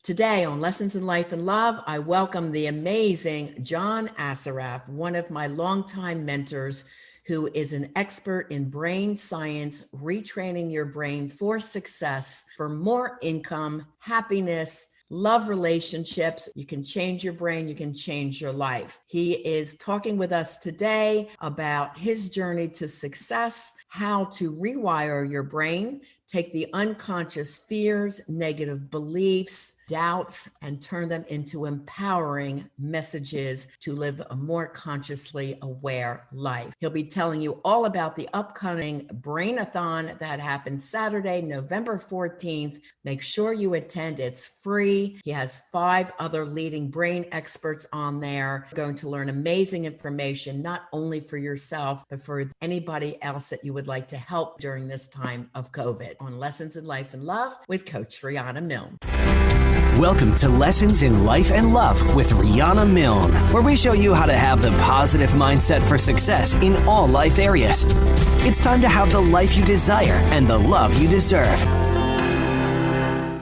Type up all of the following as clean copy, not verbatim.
Today on Lessons in Life and Love, I welcome the amazing John Assaraf, one of my longtime mentors, who is an expert in brain science, retraining your brain for success, for more income, happiness, love relationships. You can change your brain, you can change your life. He is talking with us today about his journey to success, how to rewire your brain, take the unconscious fears, negative beliefs, doubts, and turn them into empowering messages to live a more consciously aware life. He'll be telling you all about the upcoming BrainAThon that happens Saturday, November 14th. Make sure you attend. It's free. He has 5 other leading brain experts on there. You're going to learn amazing information, not only for yourself, but for anybody else that you would like to help during this time of COVID. On Lessons in Life and Love with Coach Riana Milne. Welcome to Lessons in Life and Love with Riana Milne, where we show you how to have the positive mindset for success in all life areas. It's time to have the life you desire and the love you deserve.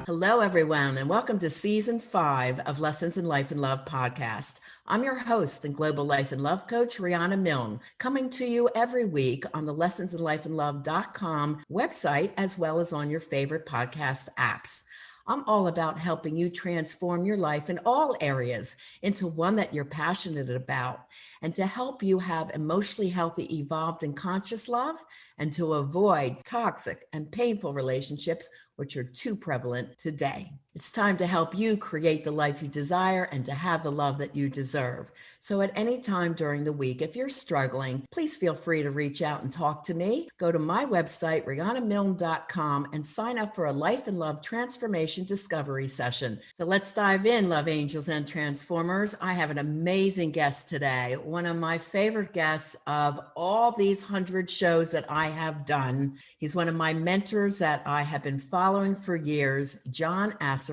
Hello, everyone, and welcome to Season 5 of Lessons in Life and Love podcast. I'm your host and global life and love coach, Riana Milne, coming to you every week on the lessonsinlifeandlove.com website, as well as on your favorite podcast apps. I'm all about helping you transform your life in all areas into one that you're passionate about, and to help you have emotionally healthy, evolved, and conscious love, and to avoid toxic and painful relationships, which are too prevalent today. It's time to help you create the life you desire and to have the love that you deserve. So at any time during the week, if you're struggling, please feel free to reach out and talk to me. Go to my website, rianamilne.com, and sign up for a Life and Love Transformation Discovery Session. So let's dive in, love angels and transformers. I have an amazing guest today, one of my favorite guests of all these 100 shows that I have done. He's one of my mentors that I have been following for years, John Assaraf.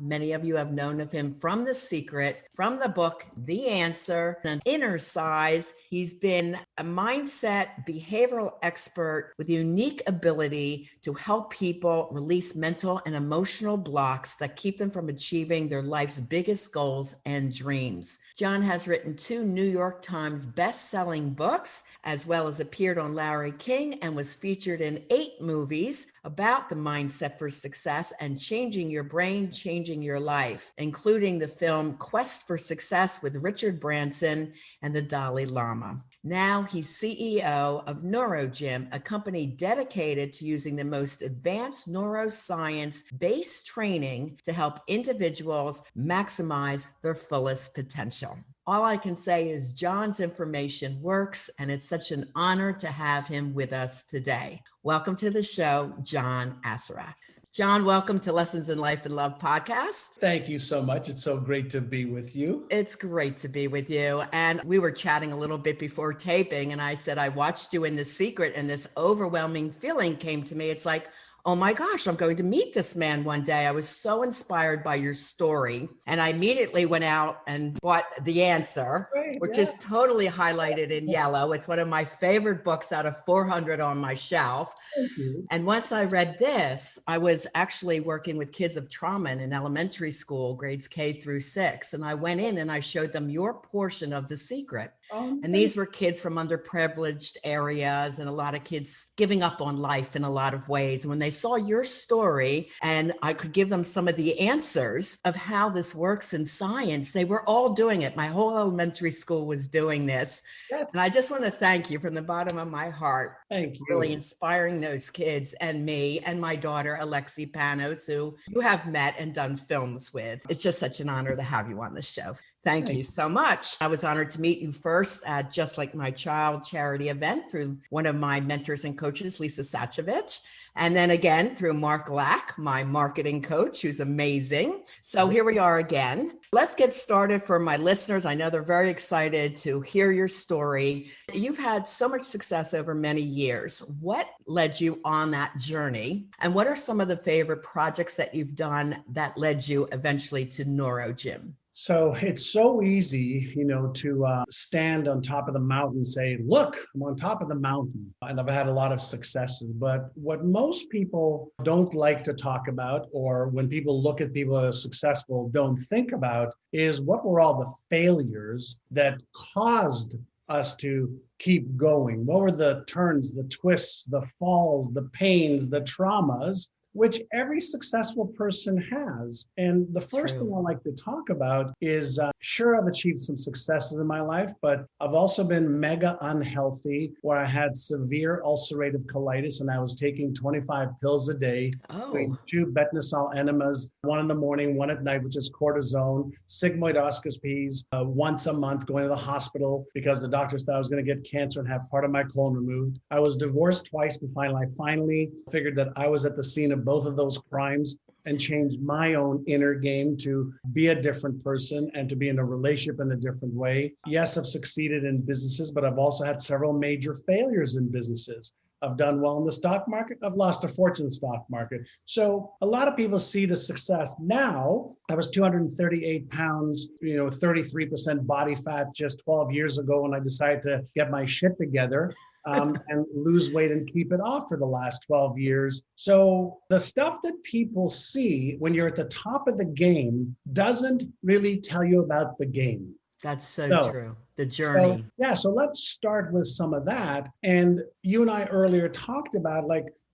Many of you have known of him from The Secret, from the book, The Answer, and Inner Size. He's been a mindset behavioral expert with a unique ability to help people release mental and emotional blocks that keep them from achieving their life's biggest goals and dreams. John has written 2 New York Times best-selling books, as well as appeared on Larry King and was featured in 8 movies about the mindset for success and changing your brain, changing your life, including the film Quest for Success with Richard Branson and the Dahli Lama. Now he's CEO of NeuroGym, a company dedicated to using the most advanced neuroscience-based training to help individuals maximize their fullest potential. All I can say is John's information works, and it's such an honor to have him with us today. Welcome to the show, John Assaraf. John, welcome to Lessons in Life and Love podcast. Thank you so much. It's so great to be with you. It's great to be with you. And we were chatting a little bit before taping, and I said, I watched you in The Secret, and this overwhelming feeling came to me. It's like, oh my gosh, I'm going to meet this man one day. I was so inspired by your story. And I immediately went out and bought The Answer, which is totally highlighted in yellow. It's one of my favorite books out of 400 on my shelf. Thank you. And once I read this, I was actually working with kids of trauma in elementary school, grades K through 6. And I went in and I showed them your portion of The Secret. And these were kids from underprivileged areas and a lot of kids giving up on life in a lot of ways. And when they saw your story and I could give them some of the answers of how this works in science, they were all doing it. My whole elementary school was doing this. Yes. And I just want to thank you from the bottom of my heart. Thank you. Really inspiring those kids and me and my daughter, Alexi Panos, who you have met and done films with. It's just such an honor to have you on the show. Thank you so much. I was honored to meet you first at Just Like My Child charity event through one of my mentors and coaches, Lisa Sachovich. And then again through Mark Lack, my marketing coach, who's amazing. So here we are again. Let's get started for my listeners. I know they're very excited to hear your story. You've had so much success over many years. What led you on that journey? And what are some of the favorite projects that you've done that led you eventually to NeuroGym? So it's so easy, to stand on top of the mountain and say, look, I'm on top of the mountain. And I've had a lot of successes. But what most people don't like to talk about, or when people look at people as successful, don't think about, is what were all the failures that caused us to keep going? What were the turns, the twists, the falls, the pains, the traumas, which every successful person has? And the first thing I like to talk about is, sure, I've achieved some successes in my life, but I've also been mega unhealthy, where I had severe ulcerative colitis and I was taking 25 pills a day, doing 2 betamethasone enemas, 1 in the morning, 1 at night, which is cortisone, sigmoidoscopies once a month, going to the hospital because the doctors thought I was going to get cancer and have part of my colon removed. I was divorced twice, but I finally figured that I was at the scene of both of those crimes and changed my own inner game to be a different person and to be in a relationship in a different way. Yes, I've succeeded in businesses, but I've also had several major failures in businesses. I've done well in the stock market. I've lost a fortune in the stock market. So a lot of people see the success. Now, I was 238 pounds, 33% body fat just 12 years ago when I decided to get my shit together. And lose weight and keep it off for the last 12 years. So the stuff that people see when you're at the top of the game doesn't really tell you about the game. That's so true. The journey. So let's start with some of that. And you and I earlier talked about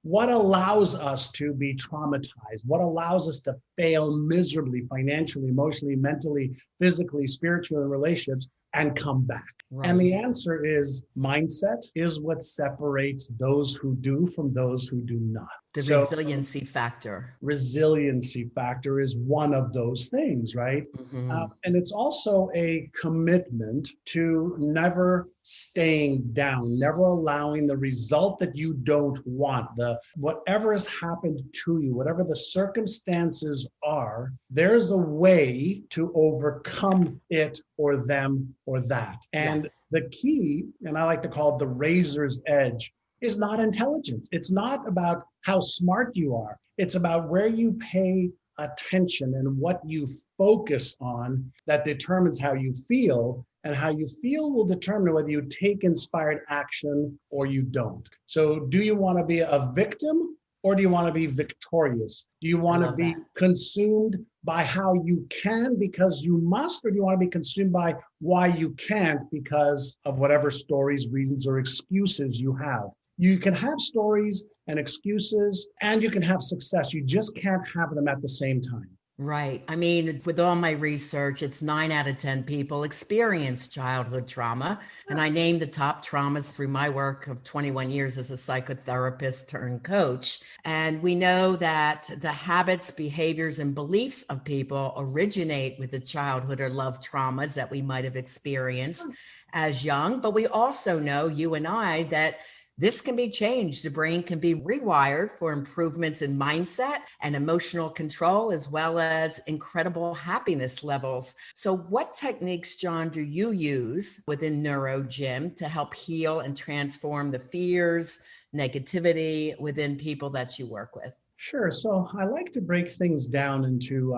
what allows us to be traumatized, what allows us to fail miserably, financially, emotionally, mentally, physically, spiritually, in relationships, and come back. Right. And the answer is mindset is what separates those who do from those who do not. The resiliency factor. Resiliency factor is one of those things, right? Mm-hmm. And it's also a commitment to never staying down, never allowing the result that you don't want, whatever has happened to you, whatever the circumstances are, there's a way to overcome it or them or that. And the key, and I like to call it the razor's edge, is not intelligence. It's not about how smart you are. It's about where you pay attention and what you focus on that determines how you feel. And how you feel will determine whether you take inspired action or you don't. So do you want to be a victim or do you want to be victorious? Do you want to be consumed by how you can because you must, or do you want to be consumed by why you can't because of whatever stories, reasons, or excuses you have? You can have stories and excuses, and you can have success. You just can't have them at the same time. Right. I mean, with all my research, it's 9 out of 10 people experience childhood trauma. And I named the top traumas through my work of 21 years as a psychotherapist turned coach. And we know that the habits, behaviors, and beliefs of people originate with the childhood or love traumas that we might have experienced as young. But we also know, you and I, that this can be changed. The brain can be rewired for improvements in mindset and emotional control, as well as incredible happiness levels. So what techniques, John, do you use within NeuroGym to help heal and transform the fears, negativity within people that you work with? Sure. So I like to break things down into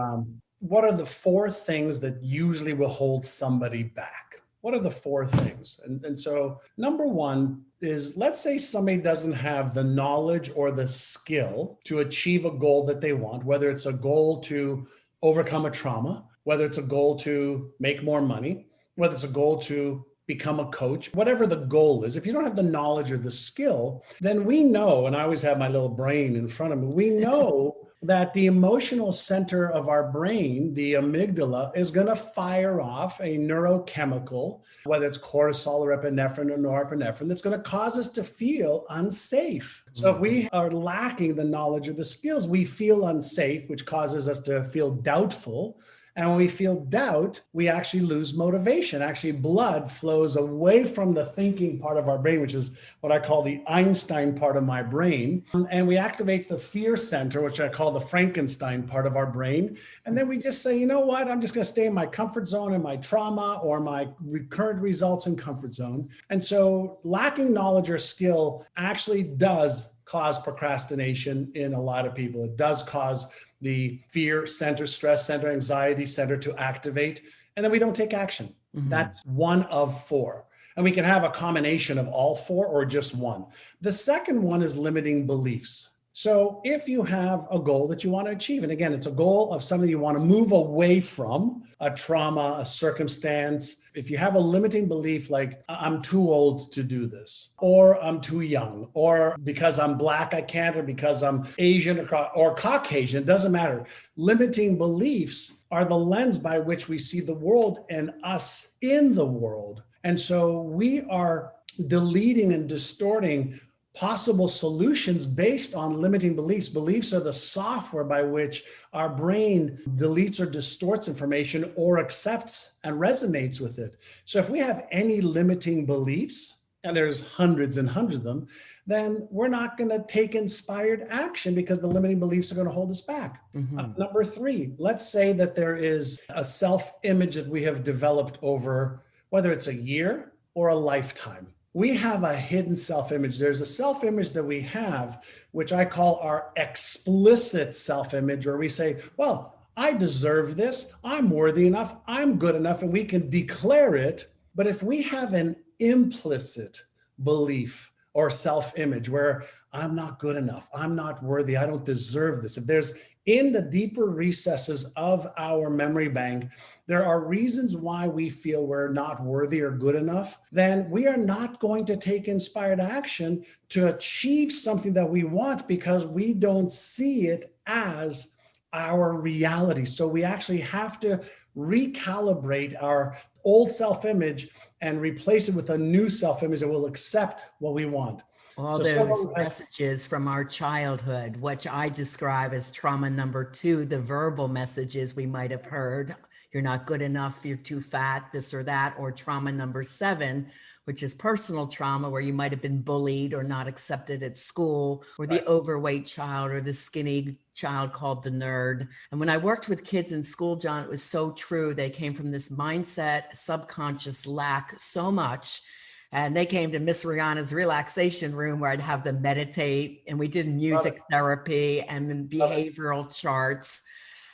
what are the 4 things that usually will hold somebody back? What are the 4 things? And so number 1 is, let's say somebody doesn't have the knowledge or the skill to achieve a goal that they want, whether it's a goal to overcome a trauma, whether it's a goal to make more money, whether it's a goal to become a coach, whatever the goal is. If you don't have the knowledge or the skill, then we know, and I always have my little brain in front of me, we know that the emotional center of our brain, the amygdala, is going to fire off a neurochemical, whether it's cortisol or epinephrine or norepinephrine, that's going to cause us to feel unsafe. So if we are lacking the knowledge or the skills, we feel unsafe, which causes us to feel doubtful. And when we feel doubt, we actually lose motivation. Actually, blood flows away from the thinking part of our brain, which is what I call the Einstein part of my brain. And we activate the fear center, which I call the Frankenstein part of our brain. And then we just say, you know what, I'm just going to stay in my comfort zone and my trauma or my current results in comfort zone. And so lacking knowledge or skill actually does cause procrastination in a lot of people. It does cause the fear center, stress center, anxiety center to activate, and then we don't take action. That's one of four. And we can have a combination of all four or just one. The second one is limiting beliefs. So if you have a goal that you want to achieve, and again, it's a goal of something you want to move away from, a trauma, a circumstance. If you have a limiting belief like, I'm too old to do this, or I'm too young, or because I'm Black, I can't, or because I'm Asian or Caucasian, it doesn't matter. Limiting beliefs are the lens by which we see the world and us in the world. And so we are deleting and distorting possible solutions based on limiting beliefs. Beliefs are the software by which our brain deletes or distorts information or accepts and resonates with it. So if we have any limiting beliefs, and there's hundreds and hundreds of them, then we're not going to take inspired action because the limiting beliefs are going to hold us back. Number three, let's say that there is a self-image that we have developed over, whether it's a year or a lifetime. We have a hidden self-image. There's a self-image that we have, which I call our explicit self-image, where we say, well, I deserve this. I'm worthy enough. I'm good enough. And we can declare it. But if we have an implicit belief or self-image where I'm not good enough, I'm not worthy, I don't deserve this. If there's in the deeper recesses of our memory bank, there are reasons why we feel we're not worthy or good enough, then we are not going to take inspired action to achieve something that we want because we don't see it as our reality. So we actually have to recalibrate our old self-image and replace it with a new self-image that will accept what we want. All those messages from our childhood, which I describe as trauma number 2, the verbal messages we might have heard. You're not good enough, you're too fat, this or that, or trauma number 7, which is personal trauma, where you might have been bullied or not accepted at school, or the overweight child or the skinny child called the nerd. And when I worked with kids in school, John, it was so true. They came from this mindset, subconscious lack so much. And they came to Miss Riana's relaxation room where I'd have them meditate, and we did music therapy and behavioral charts.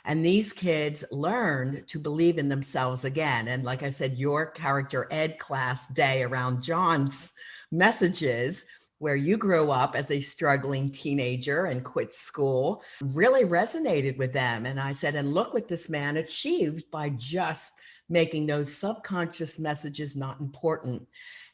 And these kids learned to believe in themselves again. And like I said, your character ed class day around John's messages, where you grew up as a struggling teenager and quit school, really resonated with them. And I said, and look what this man achieved by just making those subconscious messages not important.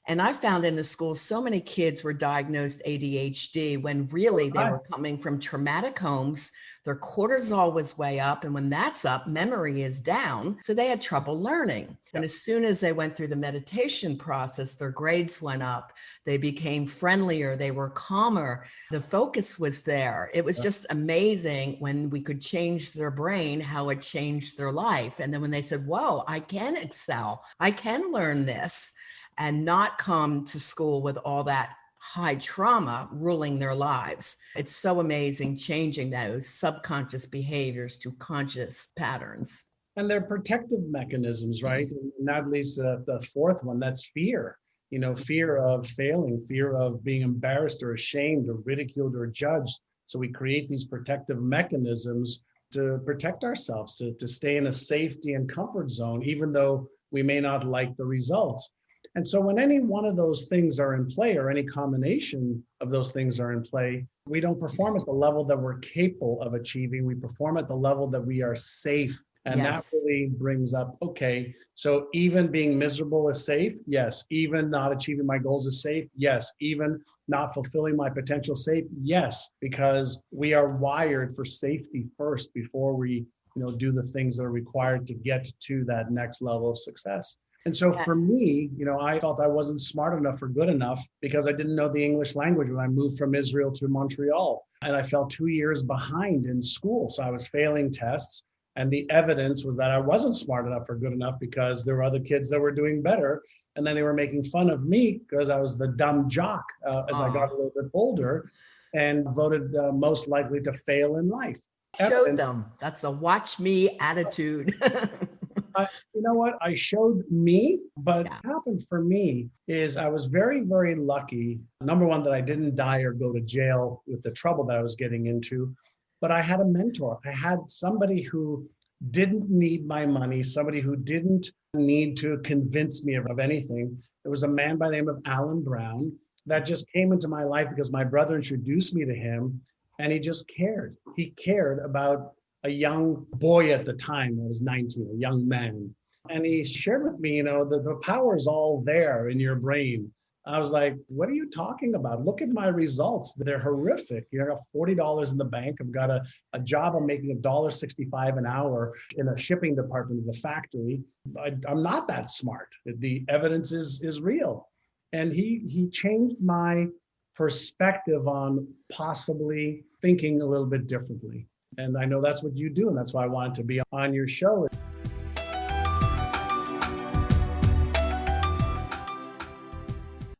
And I found in the school, so many kids were diagnosed ADHD when really they were coming from traumatic homes. Their cortisol was way up. And when that's up, memory is down. So they had trouble learning. And as soon as they went through the meditation process, their grades went up. They became friendlier. They were calmer. The focus was there. It was just amazing when we could change their brain, how it changed their life. And then when they said, whoa, I can excel, I can learn this, and not come to school with all that high trauma ruling their lives. It's so amazing changing those subconscious behaviors to conscious patterns. And they're protective mechanisms, right? And that leads to the fourth one, that's fear. You know, fear of failing, fear of being embarrassed or ashamed or ridiculed or judged. So we create these protective mechanisms to protect ourselves, to stay in a safety and comfort zone, even though we may not like the results. And so when any one of those things are in play, or any combination of those things are in play, we don't perform at the level that we're capable of achieving. We perform at the level that we are safe. And that really brings up, okay, so even being miserable is safe? Yes. Even not achieving my goals is safe? Yes. Even not fulfilling my potential safe? Yes. Because we are wired for safety first before we, do the things that are required to get to that next level of success. And so for me, I felt I wasn't smart enough or good enough because I didn't know the English language when I moved from Israel to Montreal. And I fell 2 years behind in school. So I was failing tests. And the evidence was that I wasn't smart enough or good enough because there were other kids that were doing better. And then they were making fun of me because I was the dumb jock as I got a little bit older, and voted most likely to fail in life. Showed them. That's a watch me attitude. You know what? I showed me, but what happened for me is I was very, very lucky. Number one, that I didn't die or go to jail with the trouble that I was getting into. but I had a mentor. I had somebody who didn't need my money, somebody who didn't need to convince me of anything. There was a man by the name of Alan Brown that just came into my life because my brother introduced me to him, and he just cared. He cared about a young boy at the time. I was 19, a young man. And he shared with me, the power is all there in your brain. I was like, what are you talking about? Look at my results. They're horrific. I got $40 in the bank. I've got a job. I'm making $1.65 an hour in a shipping department of a factory. I'm not that smart. The evidence is real. And he changed my perspective on possibly thinking a little bit differently. And I know that's what you do. And that's why I wanted to be on your show.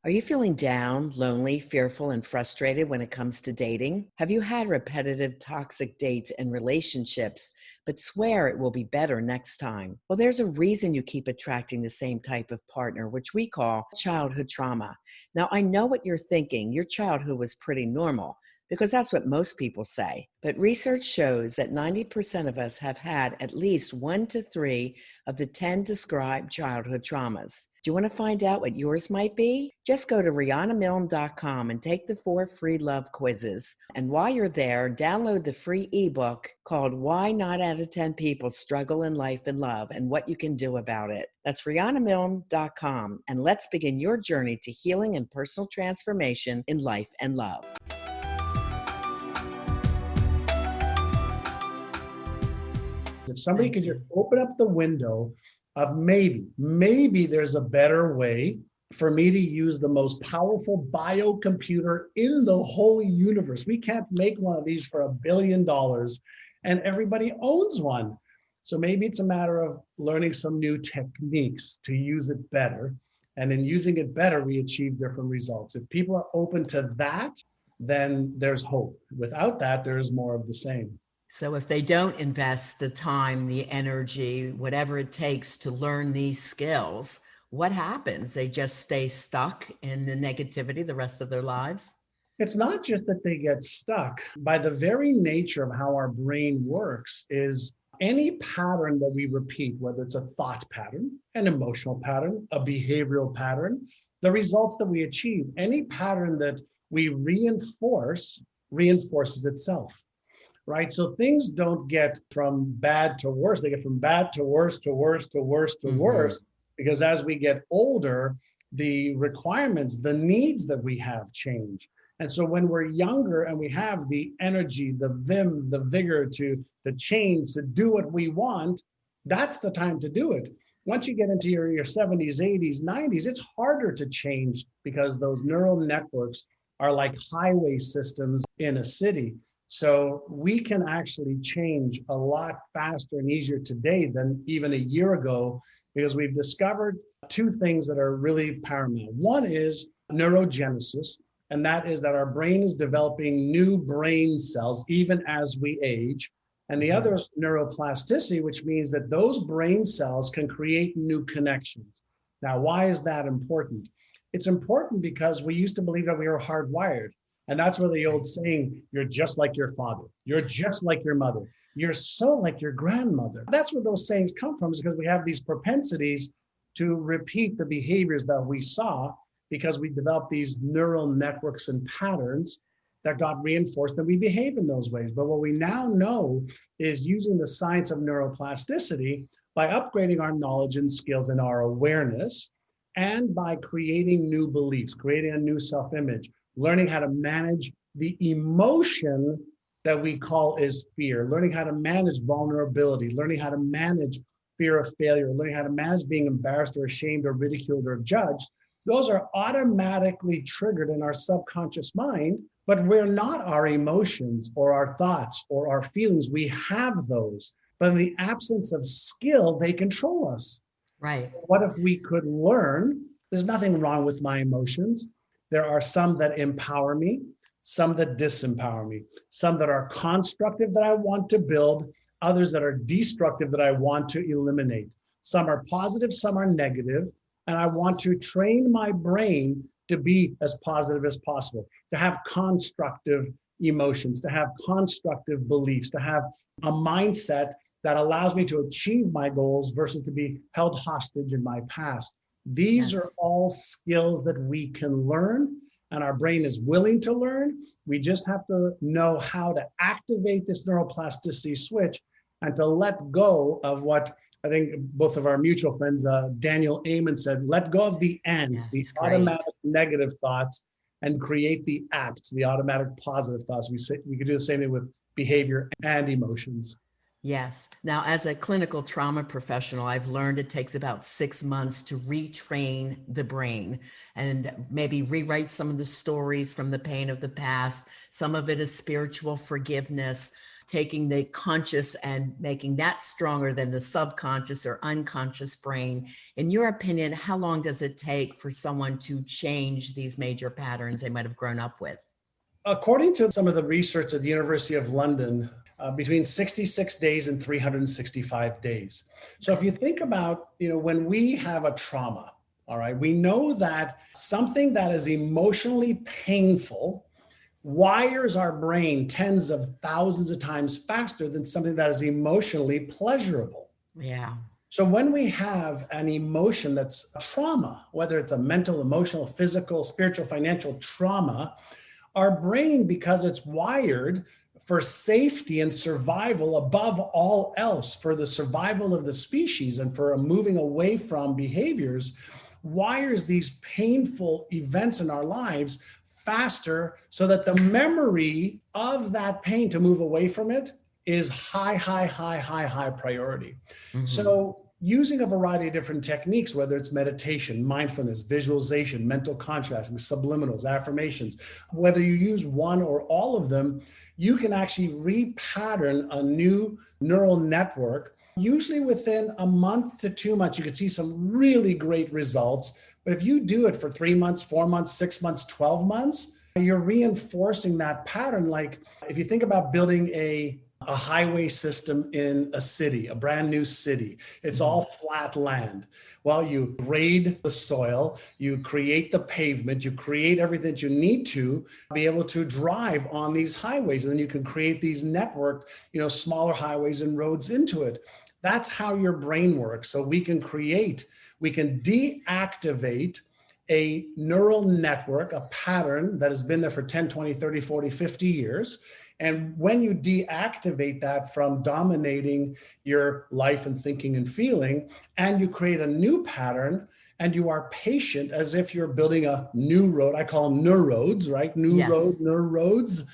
Are you feeling down, lonely, fearful, and frustrated when it comes to dating? Have you had repetitive toxic dates and relationships, but swear it will be better next time? Well, there's a reason you keep attracting the same type of partner, which we call childhood trauma. Now, I know what you're thinking. Your childhood was pretty normal, because that's what most people say. But research shows that 90% of us have had at least 1 to 3 of the 10 described childhood traumas. Do you want to find out what yours might be? Just go to rianamilne.com and take the 4 free love quizzes. And while you're there, download the free ebook called Why 9 Out of 10 People Struggle in Life and Love and What You Can Do About It. That's rianamilne.com. And let's begin your journey to healing and personal transformation in life and love. If somebody could just open up the window of maybe there's a better way for me to use the most powerful biocomputer in the whole universe. We can't make one of these for $1 billion, and everybody owns one. So maybe it's a matter of learning some new techniques to use it better. And in using it better, we achieve different results. If people are open to that, then there's hope. Without that, there's more of the same. So if they don't invest the time, the energy, whatever it takes to learn these skills, what happens? They just stay stuck in the negativity the rest of their lives? It's not just that they get stuck. By the very nature of how our brain works is any pattern that we repeat, whether it's a thought pattern, an emotional pattern, a behavioral pattern, the results that we achieve, any pattern that we reinforces itself. Right? So things don't get from bad to worse. They get from bad to worse to worse to worse to worse, because as we get older, the requirements, the needs that we have change. And so when we're younger and we have the energy, the vim, the vigor to change, to do what we want, that's the time to do it. Once you get into your 70s, 80s, 90s, it's harder to change because those neural networks are like highway systems in a city. So we can actually change a lot faster and easier today than even a year ago, because we've discovered 2 things that are really paramount. One is neurogenesis, and that is that our brain is developing new brain cells even as we age. And the other is neuroplasticity, which means that those brain cells can create new connections. Now, why is that important? It's important because we used to believe that we were hardwired. And that's where the old saying, you're just like your father, you're just like your mother, you're so like your grandmother. That's where those sayings come from, is because we have these propensities to repeat the behaviors that we saw, because we developed these neural networks and patterns that got reinforced, and we behave in those ways. But what we now know is using the science of neuroplasticity by upgrading our knowledge and skills and our awareness, and by creating new beliefs, creating a new self-image, learning how to manage the emotion that we call is fear, learning how to manage vulnerability, learning how to manage fear of failure, learning how to manage being embarrassed or ashamed or ridiculed or judged. Those are automatically triggered in our subconscious mind, but we're not our emotions or our thoughts or our feelings. We have those, but in the absence of skill, they control us. Right. What if we could learn, there's nothing wrong with my emotions. There are some that empower me, some that disempower me, some that are constructive that I want to build, others that are destructive that I want to eliminate. Some are positive, some are negative, and I want to train my brain to be as positive as possible, to have constructive emotions, to have constructive beliefs, to have a mindset that allows me to achieve my goals versus to be held hostage in my past. These are all skills that we can learn, and our brain is willing to learn. We just have to know how to activate this neuroplasticity switch and to let go of what I think both of our mutual friends, Daniel Amen, said, let go of the ends, the automatic negative thoughts, and create the acts, the automatic positive thoughts. We could do the same thing with behavior and emotions. Yes. Now, as a clinical trauma professional, I've learned it takes about 6 months to retrain the brain and maybe rewrite some of the stories from the pain of the past. Some of it is spiritual forgiveness, taking the conscious and making that stronger than the subconscious or unconscious brain. In your opinion, how long does it take for someone to change these major patterns they might have grown up with? According to some of the research at the University of London, between 66 days and 365 days. So if you think about, when we have a trauma, all right, we know that something that is emotionally painful wires our brain tens of thousands of times faster than something that is emotionally pleasurable. Yeah. So when we have an emotion that's trauma, whether it's a mental, emotional, physical, spiritual, financial trauma, our brain, because it's wired for safety and survival above all else, for the survival of the species and for moving away from behaviors, wires these painful events in our lives faster so that the memory of that pain to move away from it is high priority. Mm-hmm. So using a variety of different techniques, whether it's meditation, mindfulness, visualization, mental contrasting, subliminals, affirmations, whether you use one or all of them, you can actually repattern a new neural network. Usually within a month to 2 months, you can see some really great results. But if you do it for 3 months, 4 months, 6 months, 12 months, you're reinforcing that pattern. Like if you think about building a highway system in a city, a brand new city, it's all flat land. Well, you grade the soil, you create the pavement, you create everything that you need to be able to drive on these highways. And then you can create these networked, smaller highways and roads into it. That's how your brain works. So we can deactivate a neural network, a pattern that has been there for 10, 20, 30, 40, 50 years. And when you deactivate that from dominating your life and thinking and feeling, and you create a new pattern, and you are patient as if you're building a new road, I call them neuroads, right? New roads.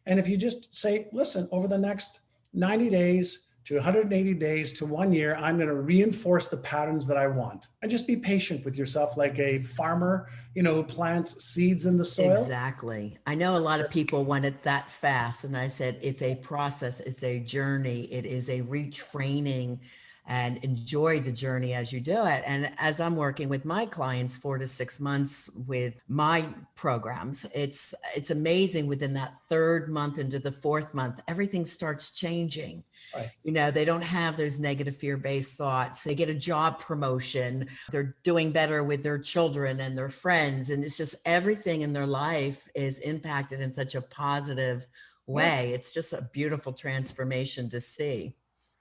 And if you just say, listen, over the next 90 days to 180 days to 1 year, I'm going to reinforce the patterns that I want. And just be patient with yourself, like a farmer, who plants seeds in the soil. Exactly. I know a lot of people want it that fast. And I said, it's a process. It's a journey. It is a retraining, and enjoy the journey as you do it. And as I'm working with my clients 4 to 6 months with my programs, it's amazing. Within that 3rd month into the 4th month, everything starts changing. Right. They don't have those negative fear-based thoughts. They get a job promotion. They're doing better with their children and their friends. And it's just everything in their life is impacted in such a positive way. It's just a beautiful transformation to see.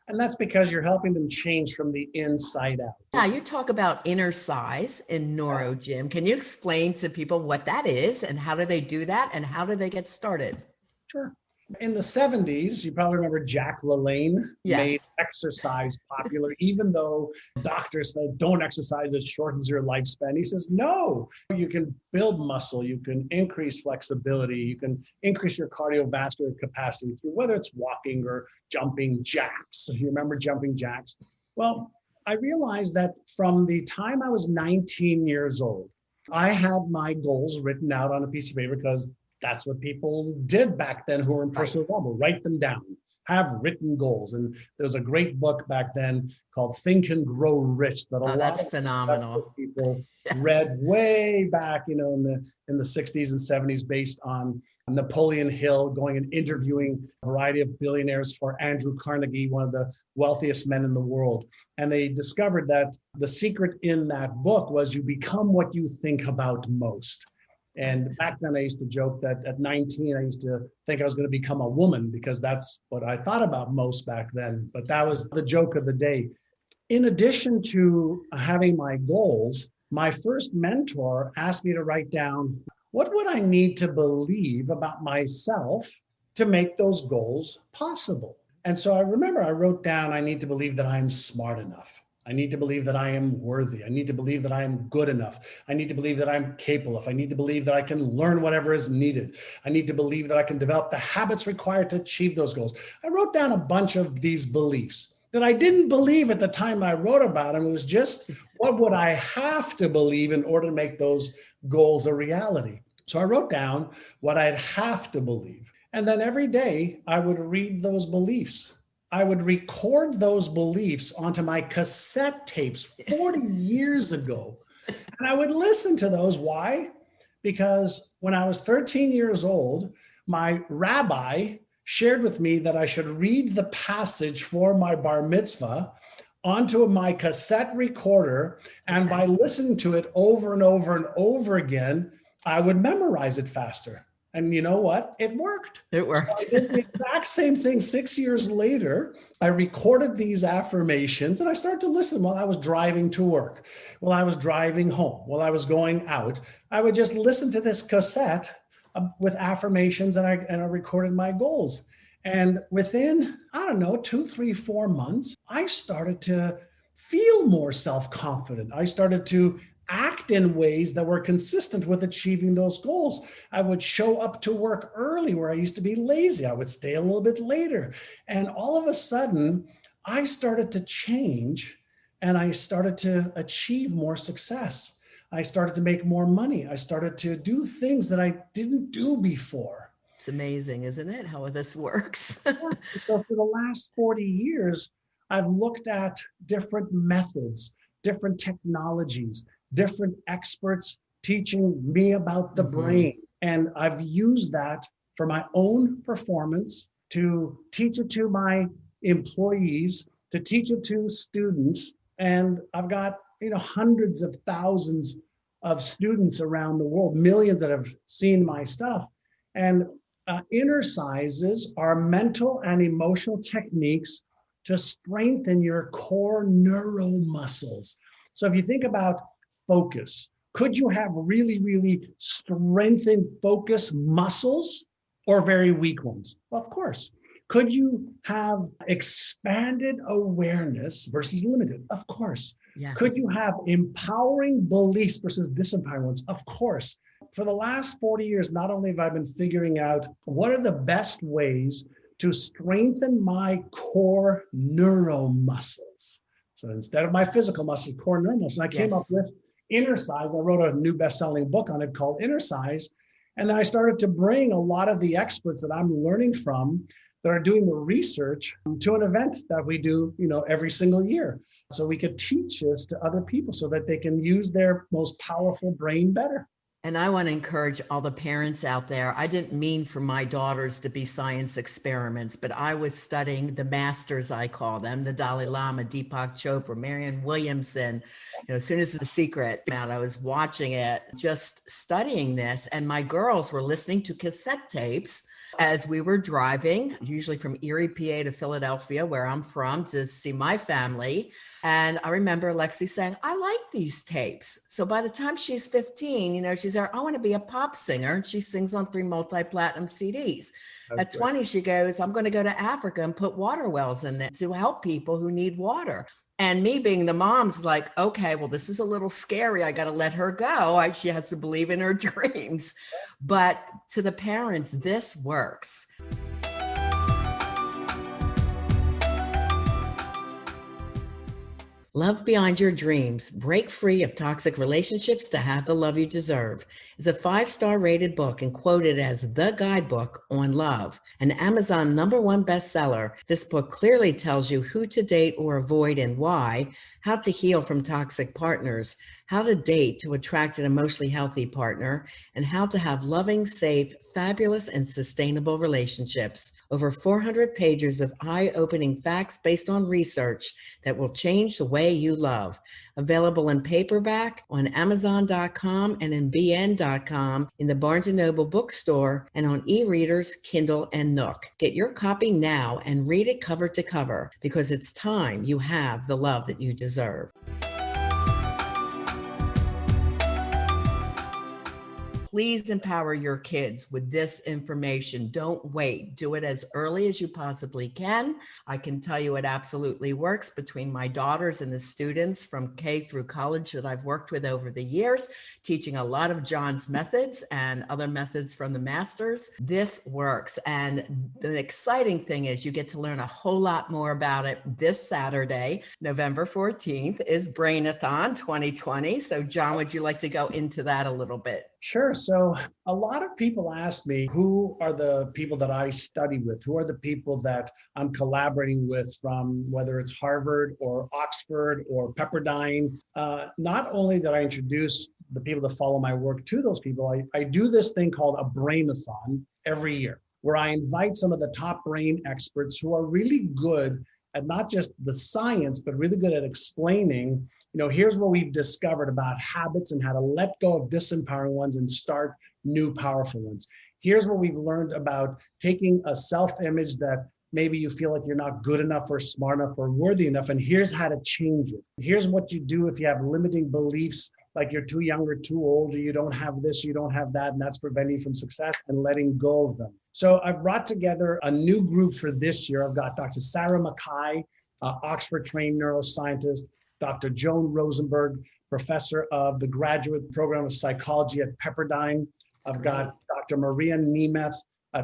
And that's because you're helping them change from the inside out. Yeah, you talk about inner size in NeuroGym. Can you explain to people what that is and how do they do that and how do they get started? Sure. In the 70s, you probably remember Jack LaLanne made exercise popular, even though doctors said, don't exercise, it shortens your lifespan. He says, no, you can build muscle, you can increase flexibility, you can increase your cardiovascular capacity through whether it's walking or jumping jacks. You remember jumping jacks? Well, I realized that from the time I was 19 years old, I had my goals written out on a piece of paper because that's what people did back then who were in personal development. Write them down, have written goals. And there's a great book back then called Think and Grow Rich that a lot of people read way back, in the 60s and 70s, based on Napoleon Hill going and interviewing a variety of billionaires for Andrew Carnegie, one of the wealthiest men in the world. And they discovered that the secret in that book was you become what you think about most. And back then I used to joke that at 19, I used to think I was going to become a woman because that's what I thought about most back then. But that was the joke of the day. In addition to having my goals, my first mentor asked me to write down, what would I need to believe about myself to make those goals possible? And so I remember I wrote down, I need to believe that I'm smart enough. I need to believe that I am worthy. I need to believe that I am good enough. I need to believe that I'm capable of. I need to believe that I can learn whatever is needed. I need to believe that I can develop the habits required to achieve those goals. I wrote down a bunch of these beliefs that I didn't believe at the time I wrote about them. It was just, what would I have to believe in order to make those goals a reality? So I wrote down what I'd have to believe. And then every day I would read those beliefs. I would record those beliefs onto my cassette tapes 40 years ago. And I would listen to those. Why? Because when I was 13 years old, my rabbi shared with me that I should read the passage for my bar mitzvah onto my cassette recorder. And by listening to it over and over and over again, I would memorize it faster. And you know what? It worked. It worked. So I did the exact same thing 6 years later. I recorded these affirmations and I started to listen while I was driving to work, while I was driving home, while I was going out. I would just listen to this cassette with affirmations and I recorded my goals. And within, 2, 3, 4 months, I started to feel more self-confident. I started to act in ways that were consistent with achieving those goals. I would show up to work early where I used to be lazy. I would stay a little bit later. And all of a sudden, I started to change and I started to achieve more success. I started to make more money. I started to do things that I didn't do before. It's amazing, isn't it, how this works? So for the last 40 years, I've looked at different methods, different technologies, different experts teaching me about the brain. And I've used that for my own performance, to teach it to my employees, to teach it to students. And I've got, hundreds of thousands of students around the world, millions that have seen my stuff. And exercises are mental and emotional techniques to strengthen your core neuromuscles. So if you think about focus, could you have really, really strengthened focus muscles or very weak ones? Well, of course. Could you have expanded awareness versus limited? Of course. Yeah. Could you have empowering beliefs versus disempowering ones? Of course. For the last 40 years, not only have I been figuring out what are the best ways to strengthen my core neuromuscles. So instead of my physical muscles, core neuromuscles, I came up with Inner Size. I wrote a new best-selling book on it called Inner Size. And then I started to bring a lot of the experts that I'm learning from that are doing the research to an event that we do, every single year. So we could teach this to other people so that they can use their most powerful brain better. And I want to encourage all the parents out there. I didn't mean for my daughters to be science experiments, but I was studying the masters, I call them, the Dahli Lama, Deepak Chopra, Marianne Williamson. As soon as The Secret came out, I was watching it, just studying this. And my girls were listening to cassette tapes as we were driving, usually from Erie, PA to Philadelphia, where I'm from, to see my family. And I remember Lexi saying, I like these tapes. So by the time she's 15, she's like, I want to be a pop singer. And she sings on 3 multi-platinum CDs. At 20, she goes, I'm going to go to Africa and put water wells in there to help people who need water. And me being the mom's like, okay, well, this is a little scary. I got to let her go. She has to believe in her dreams. But to the parents, this works. Love Beyond Your Dreams, Break Free of Toxic Relationships to Have the Love You Deserve is a 5-star rated book and quoted as the guidebook on love. An Amazon #1 bestseller, this book clearly tells you who to date or avoid and why, how to heal from toxic partners, how to date to attract an emotionally healthy partner, and how to have loving, safe, fabulous, and sustainable relationships. Over 400 pages of eye-opening facts based on research that will change the way Way You Love. Available in paperback on Amazon.com and in BN.com, in the Barnes & Noble bookstore, and on e-readers, Kindle, and Nook. Get your copy now and read it cover to cover, because it's time you have the love that you deserve. Please empower your kids with this information. Don't wait. Do it as early as you possibly can. I can tell you it absolutely works between my daughters and the students from K through college that I've worked with over the years, teaching a lot of John's methods and other methods from the masters. This works. And the exciting thing is you get to learn a whole lot more about it. This Saturday, November 14th, is BrainAThon 2020. So John, would you like to go into that a little bit? Sure. So a lot of people ask me, who are the people that I study with? Who are the people that I'm collaborating with, from whether it's Harvard or Oxford or Pepperdine? Not only that I introduce the people that follow my work to those people, I do this thing called a BrainAthon every year, where I invite some of the top brain experts who are really good at not just the science, but really good at explaining, here's what we've discovered about habits and how to let go of disempowering ones and start new powerful ones. Here's what we've learned about taking a self-image that maybe you feel like you're not good enough or smart enough or worthy enough, and here's how to change it. Here's what you do if you have limiting beliefs, like you're too young or too old, or you don't have this, you don't have that, and that's preventing you from success, and letting go of them. So I've brought together a new group for this year. I've got Dr. Sarah Mackay, Oxford-trained neuroscientist, Dr. Joan Rosenberg, professor of the graduate program of psychology at Pepperdine. I've got Dr. Maria Nemeth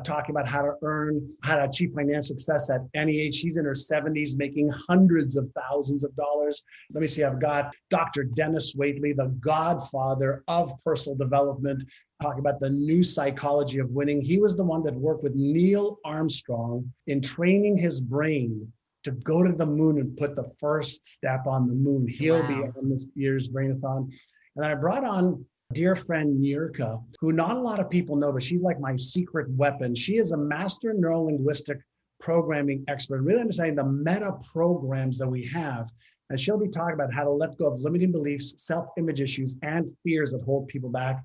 talking about how to achieve financial success at any age. She's in her 70s, making hundreds of thousands of dollars. Let me see, I've got Dr. Dennis Waitley, the godfather of personal development, talking about the new psychology of winning. He was the one that worked with Neil Armstrong in training his brain to go to the moon and put the first step on the moon. He'll be on this year's BrainAthon. And then I brought on dear friend Nirka, who not a lot of people know, but she's like my secret weapon. She is a master neurolinguistic programming expert, really understanding the meta programs that we have. And she'll be talking about how to let go of limiting beliefs, self-image issues, and fears that hold people back.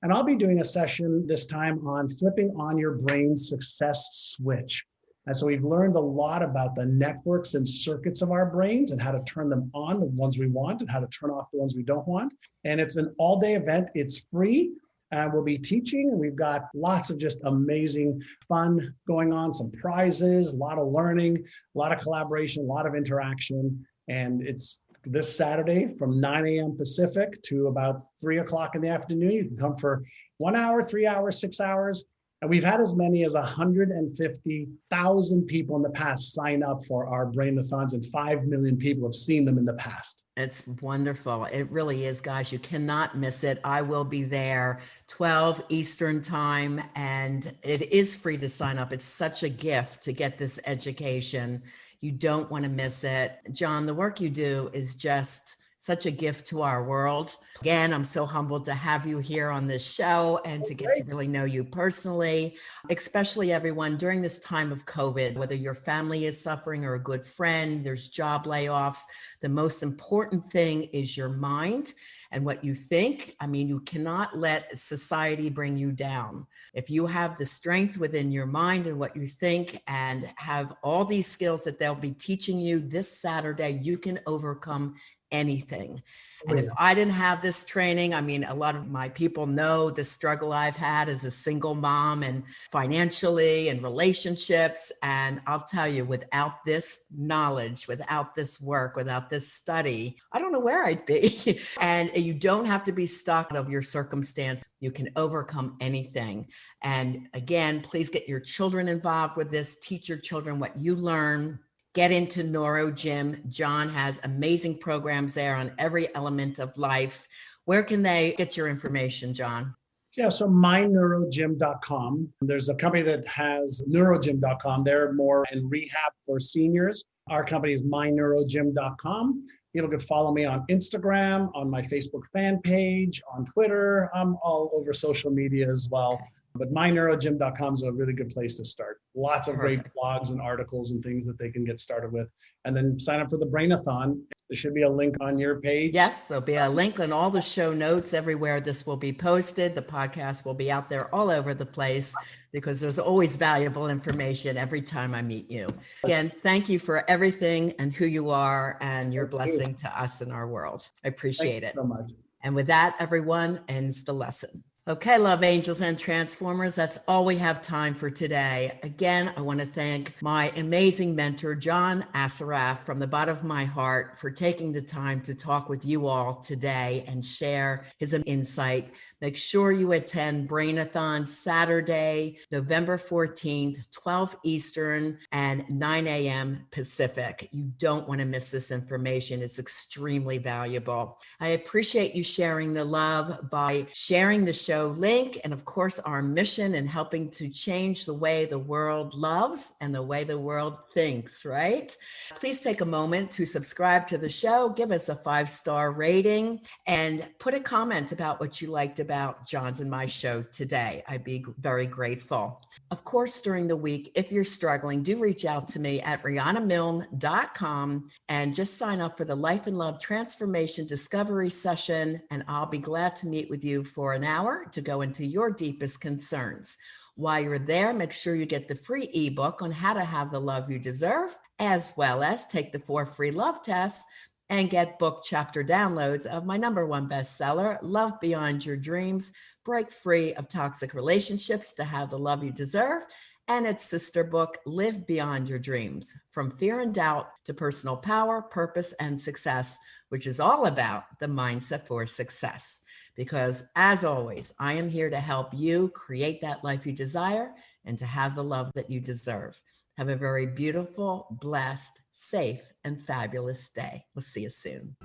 And I'll be doing a session this time on flipping on your brain's success switch. And so we've learned a lot about the networks and circuits of our brains and how to turn them on, the ones we want, and how to turn off the ones we don't want. And it's an all-day event. It's free. We'll be teaching, and we've got lots of just amazing fun going on, some prizes, a lot of learning, a lot of collaboration, a lot of interaction. And it's this Saturday from 9 a.m. Pacific to about 3 o'clock in the afternoon. You can come for 1 hour, 3 hours, 6 hours. And we've had as many as 150,000 people in the past sign up for our BrainAthons, and 5 million people have seen them in the past. It's wonderful. It really is, guys. You cannot miss it. I will be there 12 Eastern time, and it is free to sign up. It's such a gift to get this education. You don't want to miss it. John, the work you do is just such a gift to our world. Again, I'm so humbled to have you here on this show and to get to really know you personally, especially everyone during this time of COVID, whether your family is suffering or a good friend, there's job layoffs. The most important thing is your mind and what you think. I mean, you cannot let society bring you down. If you have the strength within your mind and what you think and have all these skills that they'll be teaching you this Saturday, you can overcome anything. And if I didn't have this training, I mean, a lot of my people know the struggle I've had as a single mom and financially and relationships. And I'll tell you, without this knowledge, without this work, without this study, I don't know where I'd be. And you don't have to be stuck of your circumstance. You can overcome anything. And again, please get your children involved with this. Teach your children what you learn. Get into NeuroGym. John has amazing programs there on every element of life. Where can they get your information, John? Yeah, so myneurogym.com. There's a company that has neurogym.com. They're more in rehab for seniors. Our company is myneurogym.com. You can follow me on Instagram, on my Facebook fan page, on Twitter. I'm all over social media as well. But myneurogym.com is a really good place to start. Lots of great Perfect. blogs and articles and things that they can get started with. And then sign up for the BrainAthon. There should be a link on your page. Yes, there'll be a link on all the show notes everywhere this will be posted. The podcast will be out there all over the place because there's always valuable information every time I meet you. Again, thank you for everything and who you are and your blessing to us in our world. I appreciate it. Thank you so much. And with that, everyone, ends the lesson. Okay, love angels and transformers, that's all we have time for today. Again, I want to thank my amazing mentor, John Assaraf, from the bottom of my heart for taking the time to talk with you all today and share his insight. Make sure you attend BrainAthon Saturday, November 14th, 12 Eastern and 9 a.m. Pacific. You don't want to miss this information. It's extremely valuable. I appreciate you sharing the love by sharing the show link, and of course our mission in helping to change the way the world loves and the way the world thinks, right? Please take a moment to subscribe to the show, give us a 5-star rating, and put a comment about what you liked about John's and my show today. I'd be very grateful. Of course, during the week, if you're struggling, do reach out to me at rianamilne.com and just sign up for the Life and Love Transformation Discovery Session, and I'll be glad to meet with you for an hour to go into your deepest concerns. While you're there, make sure you get the free ebook on how to have the love you deserve, as well as take the 4 free love tests and get book chapter downloads of my #1 bestseller, Love Beyond Your Dreams, Break Free of Toxic Relationships to Have the Love You Deserve, and its sister book, Live Beyond Your Dreams, From Fear and Doubt to Personal Power, Purpose, and Success, which is all about the mindset for success. Because as always, I am here to help you create that life you desire and to have the love that you deserve. Have a very beautiful, blessed, safe, and fabulous day. We'll see you soon.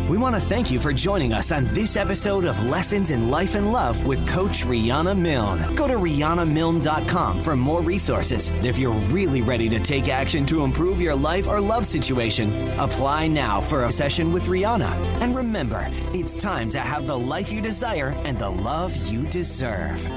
We want to thank you for joining us on this episode of Lessons in Life and Love with Coach Riana Milne. Go to rianamilne.com for more resources. And if you're really ready to take action to improve your life or love situation, apply now for a session with Riana. And remember, it's time to have the life you desire and the love you deserve.